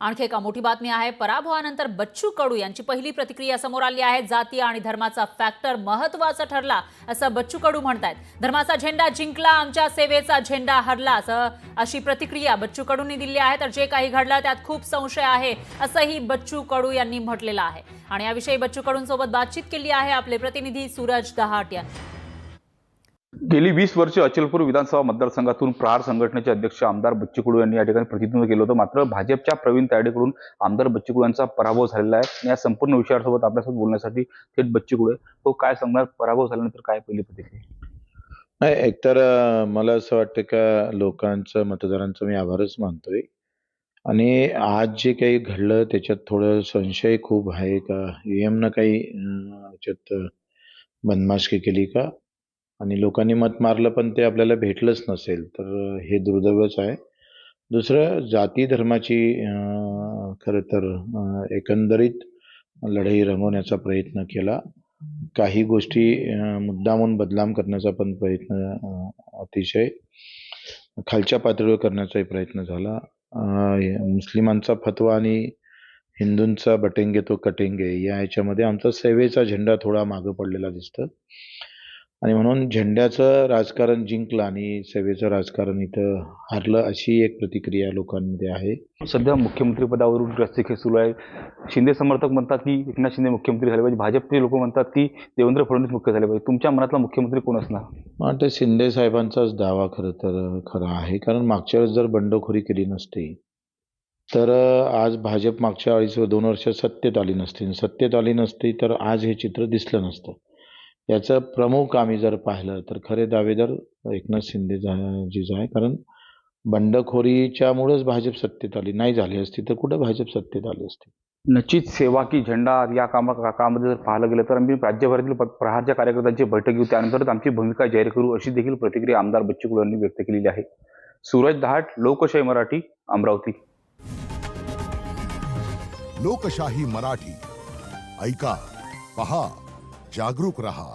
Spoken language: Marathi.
आणखी एका मोठी बातमी आहे। पराभवानंतर बच्चू कडू यांची पहिली प्रतिक्रिया समोर आली आहे। जाती आणि धर्माचा फॅक्टर महत्त्वाचा ठरला असं बच्चू कडू म्हणतात। धर्माचा झेंडा जिंकला, आमच्या सेवेचा झेंडा हरला अशी प्रतिक्रिया बच्चू कडूंनी दिली आहे। तर जे काही घडलं त्यात खूप संशय आहे असंही बच्चू कडू यांनी म्हटलेलं आहे। आणि याविषयी बच्चू कडूंसोबत बातचीत केली आहे आपले प्रतिनिधी सूरज दहाट यांनी। गेली 20 वर्षे अचलपूर विधानसभा मतदारसंघातून प्रहार संघटनेचे अध्यक्ष आमदार बच्चू कडू यांनी या ठिकाणी प्रतिनिधित्व केलं होतं। मात्र भाजपच्या प्रवीण तायडेकडून आमदार बच्चू कडू यांचा पराभव झालेला आहे। या संपूर्ण विषयासोबत आपल्यासोबत बोलण्यासाठी थेट बच्चू कडू तो काय सांगणार, पराभव झाल्यानंतर काय पहिली प्रतिक्रिया? नाही, एकतर मला असं वाटतं का लोकांचं, मतदारांचं मी आभारच मानतोय आणि आज जे काही घडलं त्याच्यात थोडं संशय खूप आहे का ईएमनं काही याच्यात बदमाशी केली का आणि लोकांनी मत मारलं पण ते आपल्याला भेटलंच नसेल तर हे दुर्दैवच आहे। दुसरं, जाती धर्माची खरं तर एकंदरीत लढाई रंगवण्याचा प्रयत्न केला। काही गोष्टी मुद्दामून बदनाम करण्याचा पण प्रयत्न अतिशय खालच्या पातळीवर करण्याचाही प्रयत्न झाला। मुस्लिमांचा फतवा आणि हिंदूंचा बटेंगे तो कटेंगे या ह्याच्यामध्ये आमचा सेवेचा झेंडा थोडा मागं पडलेला दिसतं आणि म्हणून झेंड्याचं राजकारण जिंकलं आणि सेवेचं राजकारण इथं हारलं अशी एक प्रतिक्रिया लोकांमध्ये आहे। सध्या मुख्यमंत्री पदावरून रस्सीखेच सुरू आहे। शिंदे समर्थक म्हणतात की एकनाथ शिंदे मुख्यमंत्री झाले पाहिजे, भाजपचे लोक म्हणतात की देवेंद्र फडणवीस मुख्य झाले पाहिजे। तुमच्या मनातला मुख्यमंत्री कोण असणार? मला वाटतं शिंदे साहेबांचाच दावा खरं तर खरा आहे, कारण मागच्या वेळेस जर बंडखोरी केली नसती तर आज भाजप मागच्या 2 वर्षात सत्तेत आली नसती। सत्तेत आली नसती तर आज हे चित्र दिसलं नसतं। याचं प्रमुख आम्ही जर पाहिलं तर खरे दावेदार एकनाथ शिंदे जीच आहे, कारण बंडखोरीच्यामुळेच भाजप सत्तेत आली। नाही झाली असती तर कुठं भाजप सत्तेत आली असती? निश्चित सेवा की झेंडा या कामामध्ये जर पाहायला गेलं तर आम्ही राज्यभरातील प्रहारच्या कार्यकर्त्यांची बैठक घेऊ, त्यानंतरच आमची भूमिका जाहीर करू, अशी देखील प्रतिक्रिया आमदार बच्चू कडू यांनी व्यक्त केलेली आहे। सूरज दहाट, लोकशाही मराठी, अमरावती। लोकशाही मराठी, ऐका, पहा, जागरूक रहा।